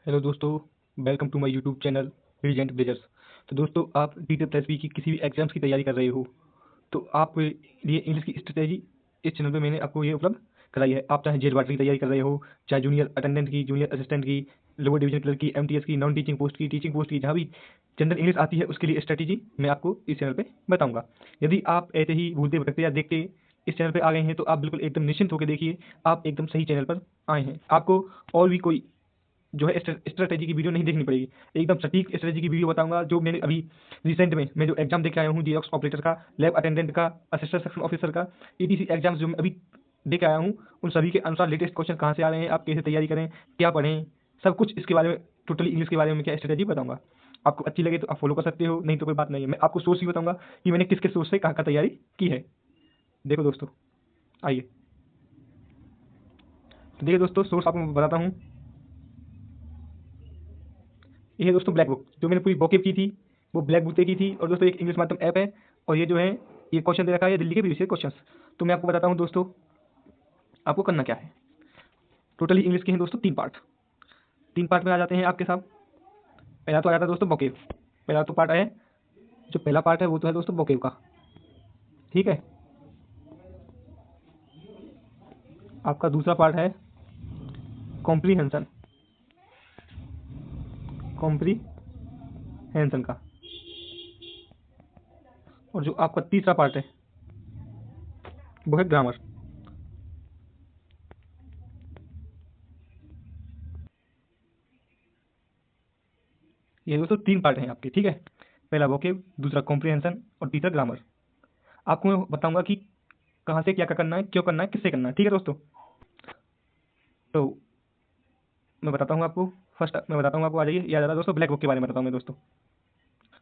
Hello दोस्तों, welcome to my YouTube channel Regent Blazers. तो दोस्तों, आप डी++ की किसी भी एग्जाम्स की तैयारी कर रहे हो तो आपके लिए इंग्लिश की स्ट्रेटेजी इस चैनल पे मैंने आपको ये उपलब्ध कराई है। आप चाहे जेल वार्डन की तैयारी कर रहे हो, चाहे जूनियर अटेंडेंट की, जूनियर असिस्टेंट की, लोअर डिवीजन क्लर्क की, एमटीएस की, नॉन टीचिंग पोस्ट की, टीचिंग पोस्ट की, जहाँ भी जनरल इंग्लिश आती है उसके लिए स्ट्रेटेजी मैं आपको इस चैनल पे बताऊंगा। यदि आप ऐसे ही भूलते भटकते या देखते इस चैनल पे आ गए हैं तो आप बिल्कुल एकदम निश्चिंत होकर देखिए, आप एकदम सही चैनल पर आए हैं। आपको और भी कोई जो है स्ट्रेटेजी की वीडियो नहीं देखनी पड़ेगी। एकदम सटीक स्ट्रेटेजी की वीडियो बताऊंगा जो मैंने अभी रिसेंट में मैं जो एग्जाम देके आया हूँ, जीएक्स ऑपरेटर का, लैब अटेंडेंट का, असिस्टेंट सेक्शन ऑफिसर का, ईटीसी एग्जाम्स जो मैं अभी देके आया हूँ, उन सभी के अनुसार लेटेस्ट क्वेश्चन कहाँ से आ रहे हैं, आप कैसे तैयारी करें, क्या पढ़ें, सब कुछ इसके बारे में, टोटली इंग्लिश के बारे में क्या स्ट्रेटेजी बताऊंगा। आपको अच्छी लगे तो आप फॉलो कर सकते हो, नहीं तो कोई बात नहीं है। मैं आपको सोर्स भी बताऊंगा कि मैंने किस किस सोर्स से कहाँ कहाँ तैयारी की है। देखो दोस्तों, आइए तो देखिए दोस्तों, सोर्स आपको बताता हूँ। ये है दोस्तों ब्लैक बुक, जो मैंने पूरी वोकेब की थी वो ब्लैक बुक से की थी। और दोस्तों एक इंग्लिश माध्यम ऐप है, और ये जो है ये क्वेश्चन दे रखा है, ये दिल्ली के प्रीवियस क्वेश्चंस। तो मैं आपको बताता हूँ दोस्तों, आपको करना क्या है। टोटली इंग्लिश के हैं दोस्तों तीन पार्ट में आ जाते हैं आपके साथ। पहला तो आ जाता है दोस्तों वोकेब। पहला तो पार्ट है, जो पहला पार्ट है वो तो है दोस्तों वोकेब का। ठीक है, आपका दूसरा पार्ट है कॉम्प्रीहेंशन, कॉम्प्रीहेंशन का। और जो आपका तीसरा पार्ट है वो है ग्रामर। ये दोस्तों तीन पार्ट हैं आपके। ठीक है, पहला वोकेब, दूसरा कॉम्प्रीहेंशन और तीसरा ग्रामर। आपको मैं बताऊंगा कि कहाँ से क्या क्या करना है, क्यों करना है, किससे करना है। ठीक है दोस्तों, तो मैं बताता हूँ आपको। फर्स्ट मैं बताता हूँ आपको, आ जाइए याद आ रहा दोस्तों, ब्लैक बुक के बारे में बताता हूँ मैं दोस्तों।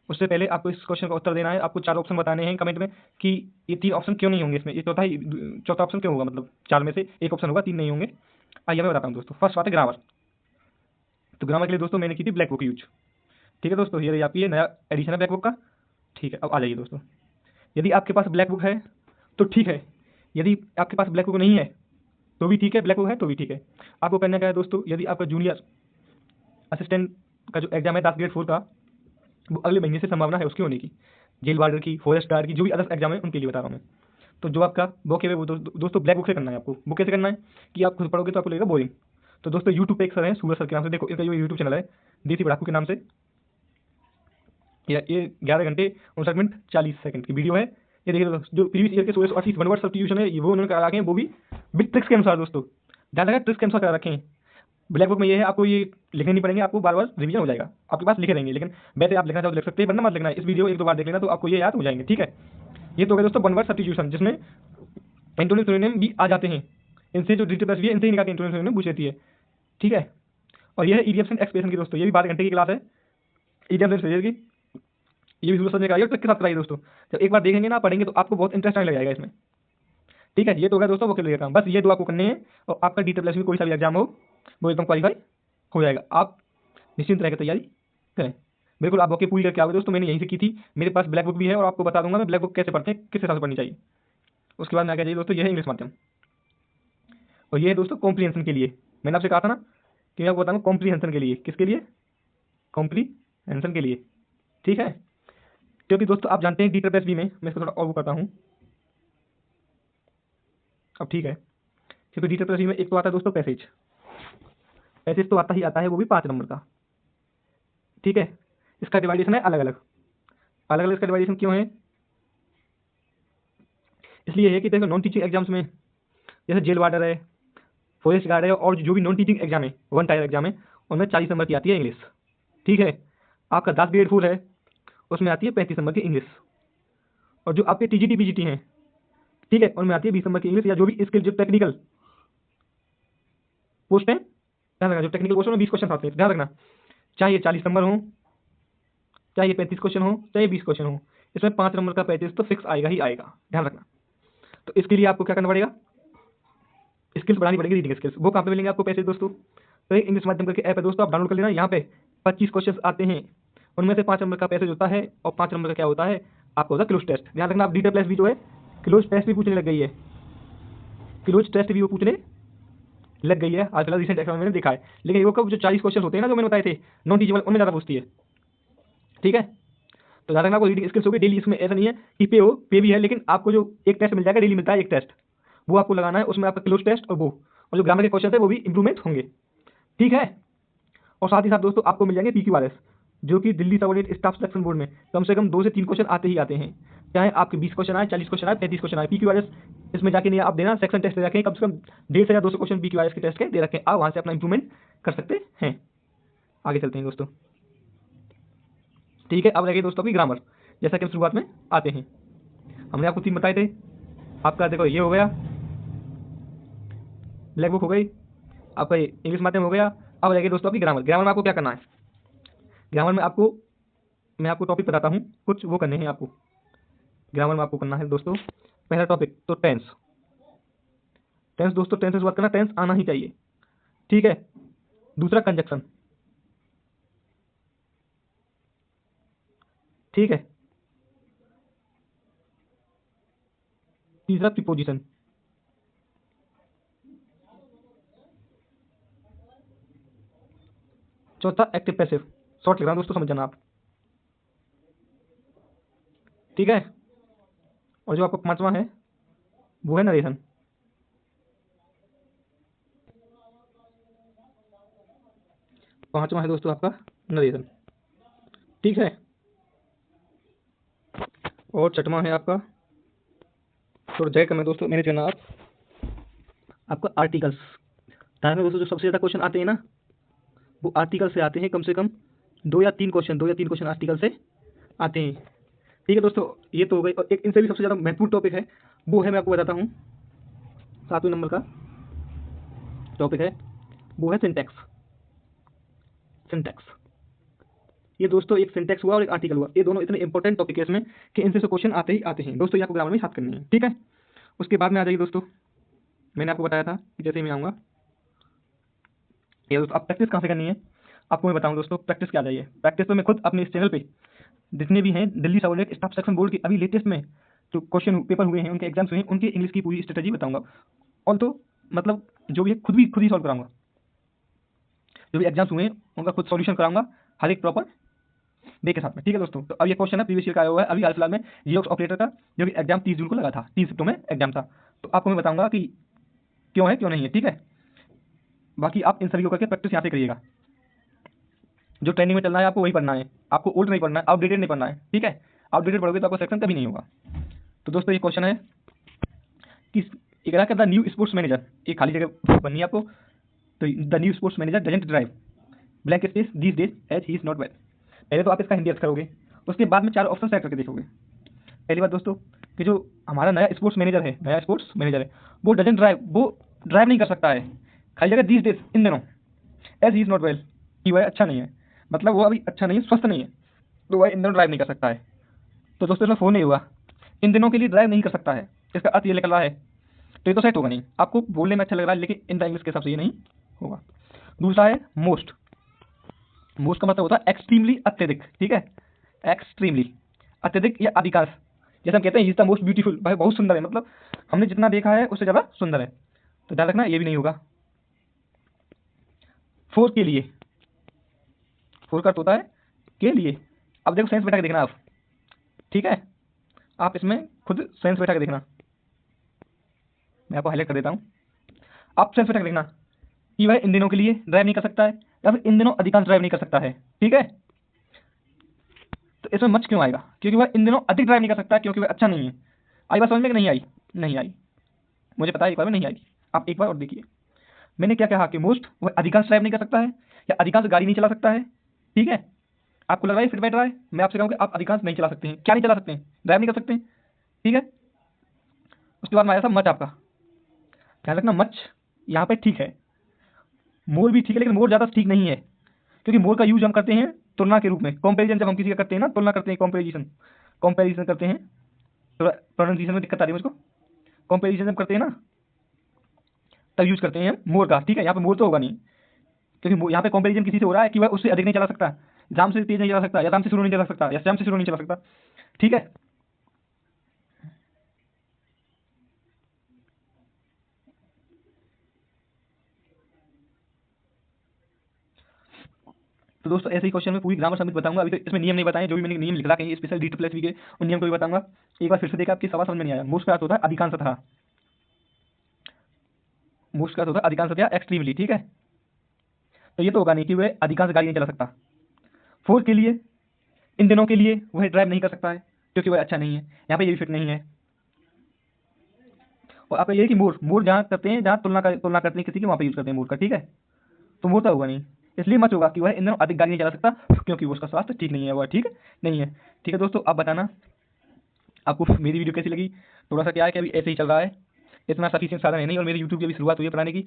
उससे पहले आपको इस क्वेश्चन का उत्तर देना है। आपको चार ऑप्शन बताने हैं कमेंट में कि ये तीन ऑप्शन क्यों नहीं होंगे इसमें, ये चौथा ऑप्शन क्यों होगा, मतलब चार में से एक ऑप्शन होगा, तीन नहीं होंगे। आइए मैं बताता हूँ दोस्तों। फर्स्ट बात है ग्रामर। तो ग्रामर के लिए दोस्तों मैंने की थी ब्लैक बुक यूज। ठीक है दोस्तों, ये रही आपकी, ये नया एडिशन है ब्लैक बुक का। ठीक है, अब आ जाइए दोस्तों। यदि आपके पास ब्लैक बुक है तो ठीक है, यदि आपके पास ब्लैक बुक नहीं है तो भी ठीक है, ब्लैक बुक है तो भी ठीक है। आपको करना क्या है दोस्तों, यदि आपका जूनियर असिस्टेंट का जो एग्जाम है 10 ग्रेड 4 का, वो अगले महीने से संभावना है उसकी होने की। जेल वार्डर की, फॉरेस्ट गार्ड की, जो भी अदर्स एग्जाम है उनके लिए बता रहा हूँ मैं। तो जो आपका बुक है वो दोस्तों ब्लैक बुक से करना है आपको। बुक कैसे करना है कि आप खुद पढ़ोगे तो आपको लगेगा बोरिंग। तो दोस्तों यूट्यूब पे एक सर हैं, सूरज सर के नाम से, देखो इनका जो यूट्यूब चैनल है देसी पढ़ाकू के नाम से, ये 11 घंटे 59 मिनट 40 सेकंड की वीडियो है। ये देखिए दोस्तों, जो प्रीवियस ईयर के 1680 वन वर्ड सब्स्टिट्यूशन है, ये वो उन्होंने करा रखे हैं, वो भी बिट ट्रिक्स के अनुसार दोस्तों। ध्यान रखना, ट्रिक्स के अनुसार करा रखे हैं। ब्लैक बुक में ये है, आपको ये लिखने नहीं पड़ेंगे, आपको बार बार रिवीजन हो जाएगा, आपके पास लिखे रहेंगे। लेकिन वैसे आप लिखना चाहो तो लिख सकते हैं, वरना मत लिखना है। इस वीडियो एक दो बार देख लेना तो आपको ये याद हो जाएंगे। ठीक है, ये तो हो गया दोस्तों वन वर्ड सब्स्टिट्यूशन, जिसमें एंटोनिम सिनोनिम भी आ जाते हैं। इनसे जो डिजिटल प्लस भी है, इनसे ही निकाल के एंटोनिम सिनोनिम पूछ लेती है। ठीक है, और ये है ईडियम्स एंड एक्सप्रेशन की दोस्तों, ये भी 12 घंटे की क्लास है ईडियम्स एंड फ्रेजेस की। ये भी सूरज समझने का आइए, ट्रिक के साथ कराइए दोस्तों। जब एक बार देखेंगे ना, पढ़ेंगे तो आपको बहुत इंटरेस्ट आने लग जाएगा इसमें। ठीक है, ये तो होगा दोस्तों वोकेबलरी का काम। बस ये दो आपको करने हैं और आपका डी++ में कोई सा भी एग्जाम हो वो एकदम क्वालिफाई हो जाएगा। आप निश्चिंत रहकर तैयारी करें। बिल्कुल आप वोकेब पूरी करके आओगे दोस्तों, मैंने यहीं से की थी। मेरे पास ब्लैक बुक भी है और आपको बता दूंगा मैं ब्लैक बुक कैसे पढ़ते हैं, किस हिसाब से पढ़नी चाहिए। उसके बाद में आगे जाइए दोस्तों, ये है इंग्लिश माध्यम। और ये है दोस्तों कॉम्प्रीहेंशन के लिए। मैंने आपसे कहा था ना कि मैं आपको बताऊंगा कॉम्प्रीहेंशन के लिए। किसके लिए? कॉम्प्रीहेंशन के लिए। ठीक है, क्योंकि दोस्तों आप जानते हैं डी++ में, मैं इसको थोड़ा और वो करता हूँ अब। ठीक है, क्योंकि डी++ में एक तो आता है दोस्तों पैसेज। पैसेज तो आता ही आता है, वो भी 5 नंबर का। ठीक है, इसका डिवाइडेशन है अलग अलग। अलग अलग इसका डिवाइडेशन क्यों है? इसलिए है कि देखो नॉन टीचिंग एग्जाम्स में जैसे जेल वार्डर है, फॉरेस्ट गार्ड है, और जो भी नॉन टीचिंग एग्जाम है, वन टायर एग्जाम है, उनमें 40 नंबर की आती है इंग्लिश। ठीक है, आपका 10 ग्रेड 4 है, उसमें आती है 35 नंबर की इंग्लिश। और जो आपके टीजीटी पीजीटी हैं, ठीक है, उनमें आती है 20 नंबर की इंग्लिश, या जो भी स्किल, जो टेक्निकल पोस्ट है, ध्यान रखना, जो टेक्निकल पोस्ट है 20 क्वेश्चन आते हैं। ध्यान रखना, चाहे 40 नंबर हो, चाहे 35 क्वेश्चन हो, चाहे 20 क्वेश्चन हो, इसमें 5 नंबर का पैसेज तो फिक्स आएगा ही आएगा। ध्यान रखना। तो इसके लिए आपको क्या करना पड़ेगा, स्किल्स बढ़ानी पड़ेगी, रीडिंग स्किल्स। वो कहाँ पे मिलेंगे आपको पैसेज दोस्तों? तो एक इंग्लिश माध्यम करके ऐप है दोस्तों, आप डाउनलोड कर लेना। यहाँ पे 25 क्वेश्चन आते हैं, उनमें से 5 नंबर का पैसेज होता है, और 5 नंबर का क्या होता है आपको होता है क्लोज टेस्ट। ध्यान रखना, आप डी++ भी जो है क्लोज टेस्ट भी पूछने लग गई है। क्लोज टेस्ट भी वो पूछने लग गई है आज फिलहाल रिसेंट एग्जाम में मैंने देखा है। लेकिन वो कब जो 40 क्वेश्चन होते हैं ना जो मैंने बताए थे नॉन टीचेबल, उनमें ज़्यादा पूछती है। ठीक है, तो ज़्यादा आपको रीडिंग स्किल्स होगी डेली। इसमें ऐसा नहीं है कि पे हो, पे भी है, लेकिन आपको जो एक टेस्ट मिल जाएगा, डेली मिलता है एक टेस्ट, वो आपको लगाना है। उसमें आपका क्लोज टेस्ट और वो, और जो ग्रामर के क्वेश्चन है वो भी इंप्रूवमेंट होंगे। ठीक है, और साथ ही साथ दोस्तों आपको मिल जाएंगे PQRS, जो कि Delhi subordinate staff selection board में कम से कम 2 से 3 क्वेश्चन आते ही आते हैं। चाहे आपके 20 क्वेश्चन आए, 40 क्वेश्चन आए, 35 क्वेश्चन आए, PQRS इसमें जाके नहीं आप देना, सेक्शन टेस्ट दे रखे हैं, कम से कम 150 या 200 क्वेश्चन PQRS के टेस्ट के दे रखे हैं। आप वहाँ से अपना इंप्रूवमेंट कर सकते हैं। आगे चलते हैं दोस्तों। ठीक है, अब रह गई दोस्तों की ग्रामर। जैसा कि हम शुरुआत में आते हैं, हमने आपको 3 बताए थे। आपका देखो ये हो गया, ब्लैक बुक हो गई, आपका ये इंग्लिश माध्यम हो गया। अब रह गई दोस्तों आपकी ग्रामर। ग्रामर में आपको क्या करना है? ग्रामर में आपको, मैं आपको टॉपिक बताता हूँ, कुछ वो करने हैं आपको। ग्रामर में आपको करना है दोस्तों, पहला टॉपिक तो टेंस। टेंस दोस्तों, टेंस से शुरुआत करना, टेंस आना ही चाहिए। ठीक है, दूसरा कंजक्शन। ठीक है, तीसरा प्रीपोजिशन। चौथा एक्टिव पैसिव। शॉर्ट लिख रहा हूँ दोस्तों, समझ जाना आप। ठीक है, और जो आपका पांचवा है वो है नरेशन। पांचवा है दोस्तों आपका नरेशन। ठीक है, और छठवां है आपका, थोड़ा जगह कम है दोस्तों, मैनेज करना आप, आपका आर्टिकल्स। ध्यान में दोस्तों, जो सबसे ज़्यादा क्वेश्चन आते हैं ना वो आर्टिकल से आते हैं। कम से कम 2 या 3 क्वेश्चन आर्टिकल से आते हैं। ठीक है दोस्तों, ये तो हो गई। और एक इनसे भी सबसे ज़्यादा महत्वपूर्ण टॉपिक है, वो है, मैं आपको बताता हूँ, 7वें नंबर का टॉपिक है, वो है सिंटैक्स। सिंटैक्स, ये दोस्तों एक सिंटैक्स हुआ और एक आर्टिकल हुआ, ये दोनों इतने इंपॉर्टेंट टॉपिक है इसमें कि इनसे क्वेश्चन आते ही आते हैं दोस्तों। ये आपको ग्रामर में याद करनी है। ठीक है, उसके बाद में आ जाइए दोस्तों, मैंने आपको बताया था कि जैसे ही मैं आऊँगा, ये दोस्तों आप प्रैक्टिस कहाँ से करनी है आपको मैं बताऊँ दोस्तों। प्रैक्टिस क्या चाहिए? प्रैक्टिस तो मैं खुद अपने इस चैनल पे जितने भी हैं Delhi subordinate staff selection board के अभी लेटेस्ट में जो क्वेश्चन पेपर हुए हैं, उनके एग्जाम्स हुए हैं, उनके इंग्लिश की पूरी स्ट्रेटजी बताऊंगा। और तो मतलब जो भी है खुद ही सॉल्व कराऊंगा। जो भी एग्जाम्स हुए हैं उनका खुद सॉल्यूशन कराऊंगा, हर एक प्रॉपर डे के साथ में। ठीक है दोस्तों, तो अब ये क्वेश्चन है प्रीवियस ईयर का आया हुआ है अभी हाल फिलहाल में, जीरोक्स ऑपरेटर का, जो कि एग्जाम 30 जून को लगा था, 3 सितंबर में एग्जाम था। तो आपको मैं बताऊंगा कि क्यों है क्यों नहीं है। ठीक है, बाकी आप इन सभी को करके प्रैक्टिस यहाँ से करिएगा। जो ट्रेंडिंग में चल रहा है आपको वही पढ़ना है, आपको ओल्ड नहीं पढ़ना है, आउटडेटेड नहीं पढ़ना है। ठीक है, आउटडेटेड पढ़ोगे तो आपका सिलेक्शन कभी नहीं होगा। तो दोस्तों ये क्वेश्चन है कि एक रहा कहता न्यू स्पोर्ट्स मैनेजर, एक खाली जगह बननी है आपको। तो the new sports manager doesn't drive blank space these days as he is not well. पहले तो आप इसका हिंदी अर्थ करोगे, उसके बाद में 4 ऑप्शन सेलेक्ट करके देखोगे। पहली बात दोस्तों कि जो हमारा नया स्पोर्ट्स मैनेजर है, वो डजंट ड्राइव, वो ड्राइव नहीं कर सकता है। खाली जगह दीस डेज, इन दिनों, as he is not well, कि वह अच्छा नहीं है, मतलब वो अभी अच्छा नहीं है, स्वस्थ नहीं है, तो वह इन दिनों ड्राइव नहीं कर सकता है। तो दोस्तों इसमें फोन नहीं हुआ, इन दिनों के लिए ड्राइव नहीं कर सकता है, इसका अर्थ ये निकल रहा है। तो ये तो सेट होगा नहीं, आपको बोलने में अच्छा लग रहा है लेकिन इन द इंग्लिश के हिसाब से ये नहीं होगा। दूसरा है मोस्ट। मोस्ट का मतलब होता है एक्सट्रीमली, अत्यधिक। ठीक है, एक्सट्रीमली, अत्यधिक या अधिकांश। जैसे हम कहते हैं he is the most beautiful, भाई बहुत सुंदर है, मतलब हमने जितना देखा है उससे ज़्यादा सुंदर है। तो ध्यान रखना ये भी नहीं होगा। फोर के लिए, फोर का अर्थ होता है के लिए। अब देखो सेंस बैठा के देखना आप। ठीक है, आप इसमें खुद सेंस बैठा के देखना, मैं आपको हाईलाइट कर देता हूँ। आप सेंस बैठा के देखना कि वह इन दिनों के लिए ड्राइव नहीं कर सकता है या फिर इन दिनों अधिकांश ड्राइव नहीं कर सकता है। ठीक है, तो इसमें मच क्यों आएगा? क्योंकि वह इन दिनों अधिक ड्राइव नहीं कर सकता है, क्योंकि वह अच्छा नहीं है। आई बात समझ में कि नहीं आई? नहीं आई, मुझे पता है एक बार में नहीं आएगी। आप एक बार और देखिए, मैंने क्या कहा कि मोस्ट वह अधिकांश ड्राइव नहीं कर सकता है या अधिकांश गाड़ी नहीं चला सकता है। ठीक है, आपको लग रहा है फिट बैठ रहा है, मैं आपसे कहूँगा आप अधिकांश नहीं चला सकते हैं। क्या नहीं चला सकते हैं? ड्राइव नहीं कर सकते हैं। ठीक है, उसके बाद में आया था मच आपका। ध्यान रखना मच यहाँ पे ठीक है, मोर भी ठीक है, लेकिन मोर ज़्यादा ठीक नहीं है, क्योंकि मोर का यूज हम करते हैं तुलना के रूप में। कंपैरिजन जब हम किसी का करते हैं ना, तुलना करते हैं, कंपैरिजन करते हैं, थोड़ा प्रोनाउंसिएशन में दिक्कत आ रही है मुझको। कंपैरिजन जब करते हैं ना तब यूज करते हैं मोर का। ठीक है, यहाँ पे मोर तो होगा नहीं, क्योंकि यहाँ पे कंपैरिजन किसी से हो रहा है कि वह उससे अधिक नहीं चला सकता, जाम से तेज नहीं चला सकता, या जाम से शुरू नहीं चला सकता, या श्याम से शुरू नहीं चला सकता। ठीक है, तो दोस्तों ऐसे ही क्वेश्चन में पूरी ग्रामर समेत बताऊंगा। अभी तो इसमें नियम नहीं बताए, जो भी मैंने नियम लिख रहा कहीं स्पेशल D2+V के, उन नियम को भी बताऊंगा। एक बार फिर से देखा, आपकी सवाल समझ में नहीं आया। मोस्ट का अर्थ होता है अधिकांशतः, मोस्ट का अर्थ होता है अधिकांशतः, एक्सट्रीमली, ठीक है। तो ये तो होगा नहीं कि वह अधिकांश गाड़ी नहीं चला सकता। फोर के लिए, इन दिनों के लिए वह ड्राइव नहीं कर सकता है क्योंकि वह अच्छा नहीं है, यहाँ पे ये भी फिट नहीं है। और आपका ये है कि मोर, मोर जहाँ करते हैं, जहाँ तुलना करते हैं किसी की, वहाँ पे यूज करते हैं मोर का, ठीक है। तो मोर तो होगा नहीं, इसलिए मत होगा कि वह इन दिनों अधिक गाड़ी नहीं चला सकता क्योंकि वो उसका स्वास्थ्य ठीक नहीं है, वह ठीक नहीं है। ठीक है दोस्तों, आप बताना आपको मेरी वीडियो कैसी लगी। थोड़ा सा क्या है कि अभी ऐसे ही चल रहा है, इतना सफिशिएंट साधन है नहीं, और मेरी यूट्यूब की अभी शुरुआत हुई है पढ़ाने की।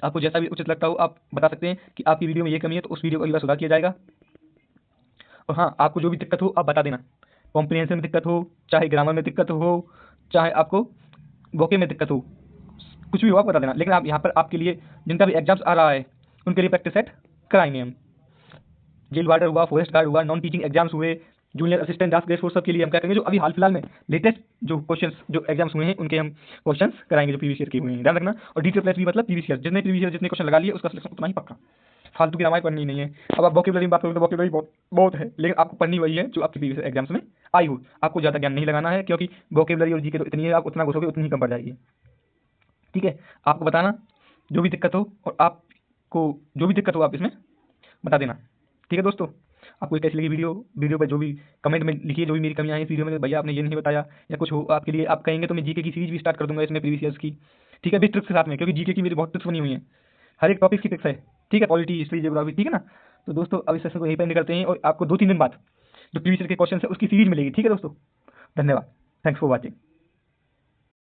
आपको जैसा भी उचित लगता हो आप बता सकते हैं कि आपकी वीडियो में ये कमी है, तो उस वीडियो को अगली बार सुधार किया जाएगा। और हाँ, आपको जो भी दिक्कत हो आप बता देना, कॉम्प्रिहेंशन में दिक्कत हो, चाहे ग्रामर में दिक्कत हो, चाहे आपको वोके में दिक्कत हो, कुछ भी हो आप बता देना। लेकिन आप यहाँ पर आपके लिए जिनका भी एग्जाम्स आ रहा है उनके लिए प्रैक्टिस सेट कराएंगे हम। जेल वार्डर हुआ, फॉरेस्ट गार्ड हुआ, नॉन टीचिंग एग्जाम्स हुए, जूनियर असिस्टेंट डास्क ग्रेड फोर्स, सब के लिए हम क्या करेंगे, जो अभी हाल फिलहाल में लेटेस्ट जो क्वेश्चंस जो एग्जाम्स हुए हैं उनके हम क्वेश्चंस कराएंगे, जो प्रीवियस ईयर के हुए हैं, ध्यान रखना। और D2+V मतलब प्रीवियस ईयर, जितने क्वेश्चन लगा लिए उसका सिलेक्शन उतना ही पक्का, फालतू की रामायण पढ़नी नहीं है। अब आप वोकेबुलरी में बात करोगे तो वोकेबुलरी बहुत है, लेकिन आपको पढ़नी वही है जो आपके प्रीवियस एग्जाम्स में आई हो। आपको ज़्यादा ज्ञान नहीं लगाना है, क्योंकि वोकेबुलरी और जीके तो इतनी है, आप उतना घुसोगे उतनी ही कम पड़ जाएगी, ठीक है। आपको बताना जो भी दिक्कत हो, और आपको जो भी दिक्कत हो आप इसमें बता देना, ठीक है दोस्तों। आपको कैसी लगी वीडियो पर जो भी कमेंट में लिखिए, जो भी मेरी कमियां हैं इस वीडियो में, भैया आपने ये नहीं बताया या कुछ हो आपके लिए, आप कहेंगे तो मैं जीके की सीरीज भी स्टार्ट कर दूंगा इसमें प्रीवियस ईयर्स की, ठीक है, भी ट्रिक्स के साथ में, क्योंकि जीके की मेरी बहुत ट्रिक्स बनी हुई हैं, हर एक टॉपिक की ट्रिक्स है, ठीक है, पॉलिटी, हिस्ट्री, ज्योग्राफी, ठीक है ना। तो दोस्तों अब इस सेशन को यहीं पर एंड करते हैं, और आपको 2-3 दिन बाद जो प्रीवियस ईयर के क्वेश्चन है उसकी सीरीज मिलेगी, ठीक है दोस्तों। धन्यवाद, थैंक्स फॉर वॉचिंग।